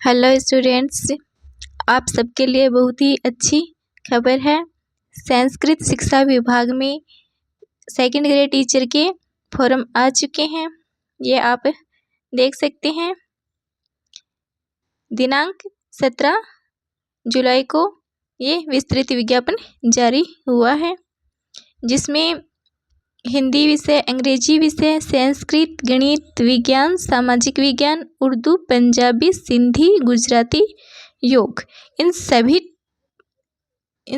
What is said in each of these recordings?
Hello students, आप सबके लिए बहुत ही अच्छी खबर है। संस्कृत शिक्षा विभाग में सेकंड ग्रेड टीचर के फॉर्म आ चुके हैं। ये आप देख सकते हैं। दिनांक 17 जुलाई को ये विस्तृत विज्ञापन जारी हुआ है, जिसमें हिंदी विषय, अंग्रेजी विषय, संस्कृत, गणित, विज्ञान, सामाजिक विज्ञान, उर्दू, पंजाबी, सिंधी, गुजराती, योग, इन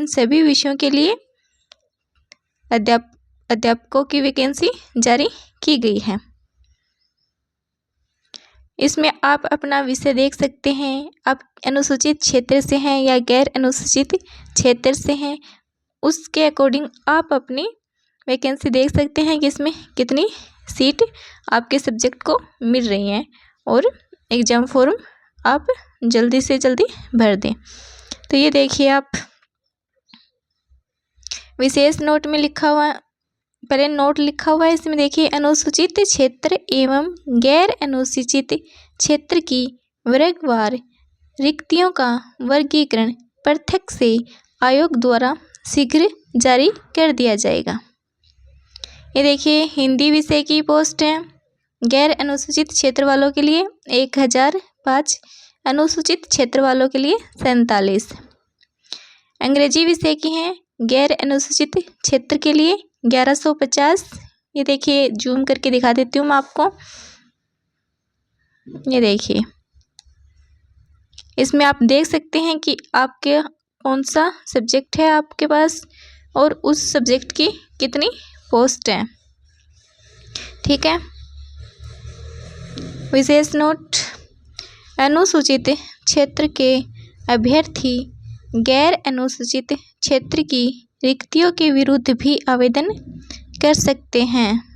सभी विषयों के लिए अध्यापकों की वैकेंसी जारी की गई है। इसमें आप अपना विषय देख सकते हैं। आप अनुसूचित क्षेत्र से हैं या गैर अनुसूचित क्षेत्र से हैं, उसके अकॉर्डिंग आप अपनी वैकेंसी देख सकते हैं कि इसमें कितनी सीट आपके सब्जेक्ट को मिल रही हैं, और एग्ज़ाम फॉर्म आप जल्दी से जल्दी भर दें। तो ये देखिए, आप विशेष नोट में लिखा हुआ, पहले नोट लिखा हुआ है, इसमें देखिए, अनुसूचित क्षेत्र एवं गैर अनुसूचित क्षेत्र की वर्गवार रिक्तियों का वर्गीकरण पृथक से आयोग द्वारा शीघ्र जारी कर दिया जाएगा। ये देखिए, हिंदी विषय की पोस्ट है गैर अनुसूचित क्षेत्र वालों के लिए 1005, अनुसूचित क्षेत्र वालों के लिए 47। अंग्रेजी विषय की हैं गैर अनुसूचित क्षेत्र के लिए 1150। ये देखिए, जूम करके दिखा देती हूँ मैं आपको। ये देखिए, इसमें आप देख सकते हैं कि आपके कौन सा सब्जेक्ट है आपके पास और उस सब्जेक्ट की कितनी पोस्ट है। ठीक है। विशेष नोट, अनुसूचित क्षेत्र के अभ्यर्थी गैर अनुसूचित क्षेत्र की रिक्तियों के विरुद्ध भी आवेदन कर सकते हैं।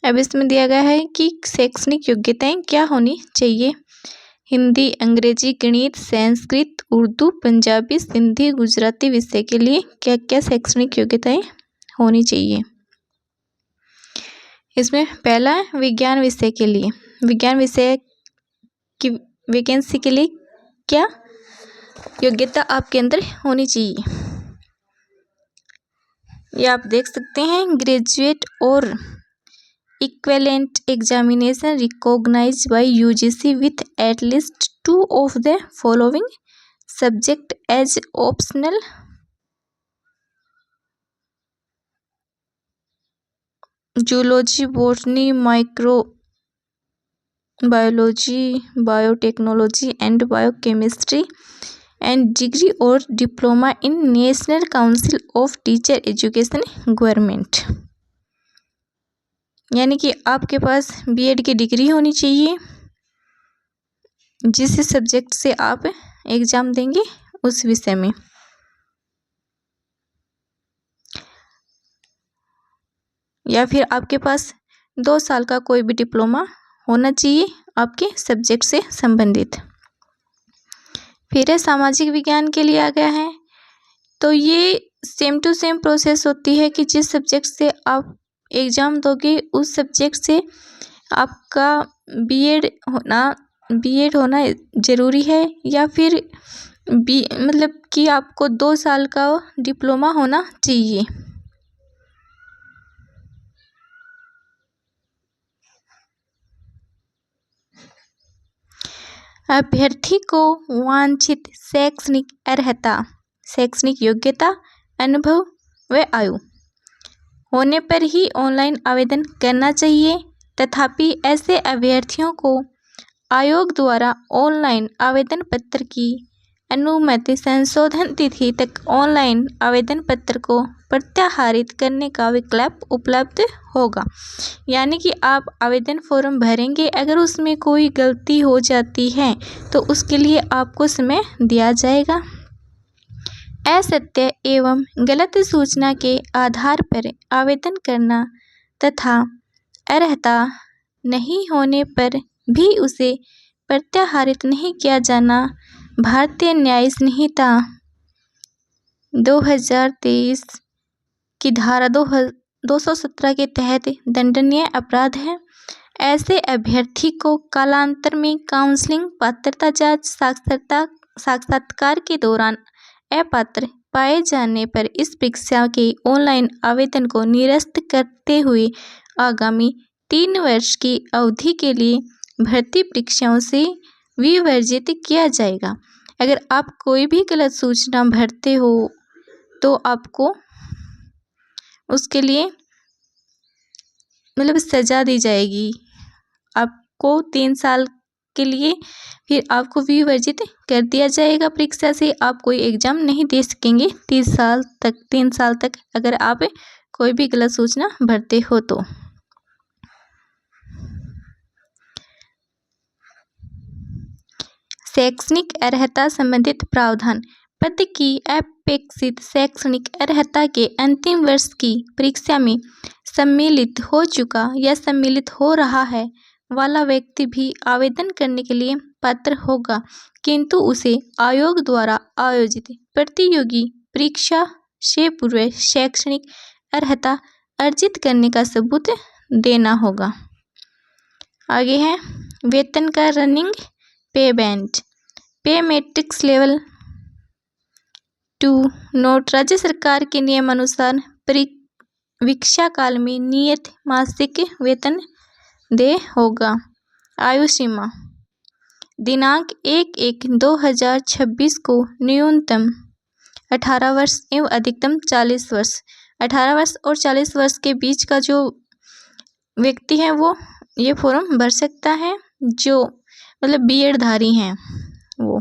अब इसमें दिया गया है कि शैक्षणिक योग्यताएं क्या होनी चाहिए। हिंदी, अंग्रेजी, गणित, संस्कृत, उर्दू, पंजाबी, सिंधी, गुजराती विषय के लिए क्या क्या शैक्षणिक योग्यताएं होनी चाहिए। इसमें पहला, विज्ञान विषय के लिए, विज्ञान विषय की वैकेंसी के लिए क्या योग्यता आपके अंदर होनी चाहिए। ये आप देख सकते हैं, ग्रेजुएट और equivalent examination recognized by UGC with at least 2 of the following subject as optional: zoology, botany, microbiology, biotechnology and biochemistry, and degree or diploma in National Council of Teacher Education Government। यानी कि आपके पास BEd की degree होनी चाहिए, जिस subject से आप exam देंगे उस विषय में, या फिर आपके पास 2 साल का कोई भी डिप्लोमा होना चाहिए आपके सब्जेक्ट से संबंधित। फिर सामाजिक विज्ञान के लिए आ गया है, तो ये सेम टू सेम प्रोसेस होती है कि जिस सब्जेक्ट से आप एग्ज़ाम दोगे उस सब्जेक्ट से आपका बीएड होना ज़रूरी है, या फिर मतलब कि आपको 2 साल का डिप्लोमा होना चाहिए। अभ्यर्थी को वांछित शैक्षणिक अर्हता, शैक्षणिक योग्यता, अनुभव व आयु होने पर ही ऑनलाइन आवेदन करना चाहिए। तथापि ऐसे अभ्यर्थियों को आयोग द्वारा ऑनलाइन आवेदन पत्र की अनुमति संशोधन तिथि तक ऑनलाइन आवेदन पत्र को प्रत्याहारित करने का विकल्प उपलब्ध होगा। यानी कि आप आवेदन फॉर्म भरेंगे, अगर उसमें कोई गलती हो जाती है तो उसके लिए आपको समय दिया जाएगा। असत्य एवं गलत सूचना के आधार पर आवेदन करना तथा अर्हता नहीं होने पर भी उसे प्रत्याहारित नहीं किया जाना। भारतीय न्याय संहिता 2023 की धारा 217 के तहत दंडनीय अपराध है। ऐसे अभ्यर्थी को कालांतर में काउंसलिंग, पात्रता जांच, साक्षात्कार के दौरान अपात्र पाए जाने पर इस परीक्षा के ऑनलाइन आवेदन को निरस्त करते हुए आगामी 3 वर्ष की अवधि के लिए भर्ती परीक्षाओं से विवर्जित किया जाएगा। अगर आप कोई भी गलत सूचना भरते हो तो आपको उसके लिए सज़ा दी जाएगी। आपको 3 साल के लिए फिर आपको विवर्जित कर दिया जाएगा। परीक्षा से आप कोई एग्ज़ाम नहीं दे सकेंगे 3 साल तक अगर आप कोई भी गलत सूचना भरते हो तो। शैक्षणिक अर्हता संबंधित प्रावधान। पद की अपेक्षित शैक्षणिक अर्हता के अंतिम वर्ष की परीक्षा में सम्मिलित हो चुका या सम्मिलित हो रहा है वाला व्यक्ति भी आवेदन करने के लिए पात्र होगा, किंतु उसे आयोग द्वारा आयोजित प्रतियोगी परीक्षा से पूर्व शैक्षणिक अर्हता अर्जित करने का सबूत देना होगा। आगे है वेतन का रनिंग पे बैंड। पे मैट्रिक्स लेवल 2 नोट। राज्य सरकार के नियमानुसार परीक्षा काल में नियत मासिक वेतन देय होगा। आयु सीमा दिनांक 1/1/2026 को न्यूनतम 18 वर्ष एवं अधिकतम 40 वर्ष। 18 वर्ष और 40 वर्ष के बीच का जो व्यक्ति है वो ये फॉर्म भर सकता है, जो बीएड धारी हैं वो।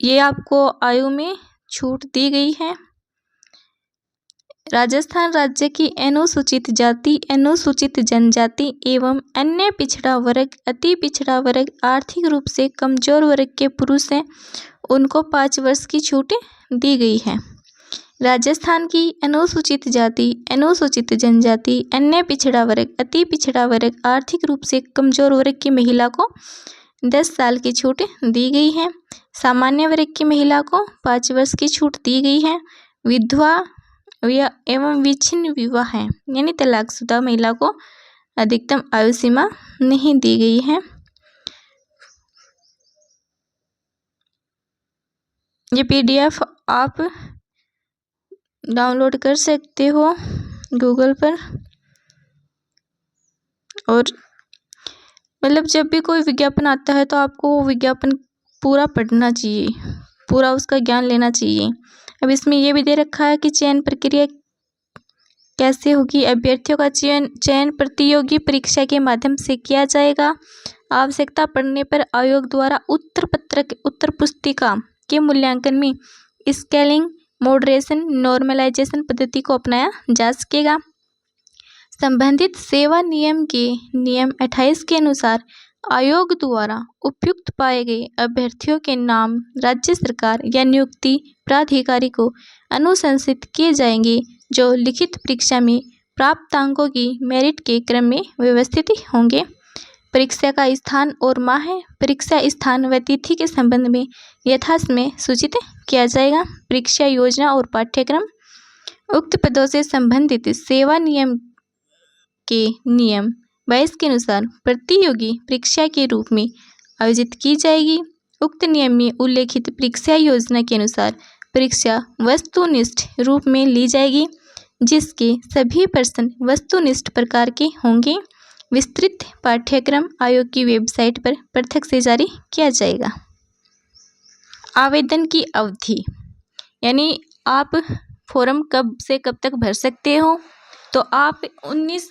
ये आपको आयु में छूट दी गई है। राजस्थान राज्य की अनुसूचित जाति, अनुसूचित जनजाति एवं अन्य पिछड़ा वर्ग, अति पिछड़ा वर्ग, आर्थिक रूप से कमजोर वर्ग के पुरुष हैं, उनको 5 वर्ष की छूट दी गई है। राजस्थान की अनुसूचित जाति, अनुसूचित जनजाति, अन्य पिछड़ा वर्ग, अति पिछड़ा वर्ग, आर्थिक रूप से कमजोर वर्ग की महिला को 10 साल की छूट दी गई है। सामान्य वर्ग की महिला को 5 वर्ष की छूट दी गई है। विधवा एवं विच्छिन्न विवाह है यानी तलाकशुदा महिला को अधिकतम आयु सीमा नहीं दी गई है। ये पीडीएफ आप डाउनलोड कर सकते हो गूगल पर, और जब भी कोई विज्ञापन आता है तो आपको वो विज्ञापन पूरा पढ़ना चाहिए, पूरा उसका ज्ञान लेना चाहिए। अब इसमें ये भी दे रखा है कि चयन प्रक्रिया कैसे होगी। अभ्यर्थियों का चयन प्रतियोगी परीक्षा के माध्यम से किया जाएगा। आवश्यकता पड़ने पर आयोग द्वारा उत्तर पुस्तिका के मूल्यांकन में स्केलिंग, मॉडरेशन, नॉर्मलाइजेशन पद्धति को अपनाया जा सकेगा। संबंधित सेवा नियम के नियम 28 के अनुसार आयोग द्वारा उपयुक्त पाए गए अभ्यर्थियों के नाम राज्य सरकार या नियुक्ति प्राधिकारी को अनुशंसित किए जाएंगे, जो लिखित परीक्षा में प्राप्त अंकों की मेरिट के क्रम में व्यवस्थित होंगे। परीक्षा का स्थान और माह, परीक्षा स्थान व तिथि के संबंध में यथासमय सूचित किया जाएगा। परीक्षा योजना और पाठ्यक्रम उक्त पदों से संबंधित सेवा नियम के नियम 22 के अनुसार प्रतियोगी परीक्षा के रूप में आयोजित की जाएगी। उक्त नियम में उल्लेखित परीक्षा योजना के अनुसार परीक्षा वस्तुनिष्ठ रूप में ली जाएगी, जिसके सभी प्रश्न वस्तुनिष्ठ प्रकार के होंगे। विस्तृत पाठ्यक्रम आयोग की वेबसाइट पर पृथक से जारी किया जाएगा। आवेदन की अवधि यानी आप फॉर्म कब से कब तक भर सकते हो, तो आप 19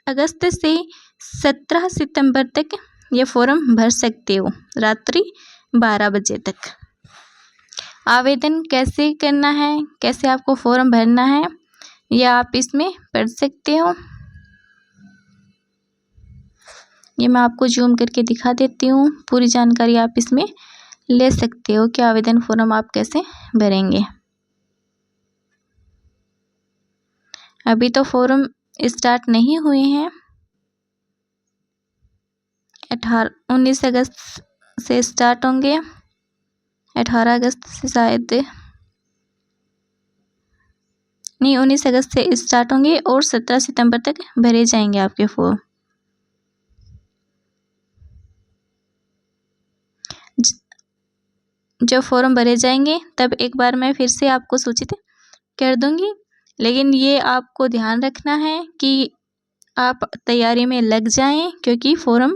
अगस्त से 17 सितंबर तक ये फॉर्म भर सकते हो, रात्रि 12 बजे तक। आवेदन कैसे करना है, कैसे आपको फॉर्म भरना है, यह आप इसमें पढ़ सकते हो। ये मैं आपको जूम करके दिखा देती हूँ, पूरी जानकारी आप इसमें ले सकते हो कि आवेदन फॉर्म आप कैसे भरेंगे। अभी तो फॉर्म स्टार्ट नहीं हुए हैं। 19 अगस्त से स्टार्ट होंगे, 18 अगस्त से शायद नहीं, 19 अगस्त से स्टार्ट होंगे और 17 सितंबर तक भरे जाएंगे आपके फॉर्म। जब फॉर्म भरे जाएंगे तब एक बार मैं फिर से आपको सूचित कर दूंगी, लेकिन ये आपको ध्यान रखना है कि आप तैयारी में लग जाएं, क्योंकि फॉर्म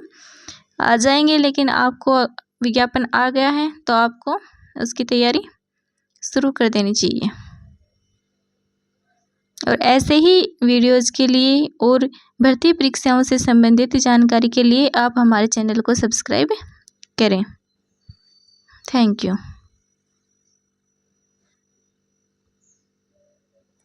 आ जाएंगे लेकिन आपको विज्ञापन आ गया है तो आपको उसकी तैयारी शुरू कर देनी चाहिए। और ऐसे ही वीडियोज़ के लिए और भर्ती परीक्षाओं से संबंधित जानकारी के लिए आप हमारे चैनल को सब्सक्राइब करें। Thank you.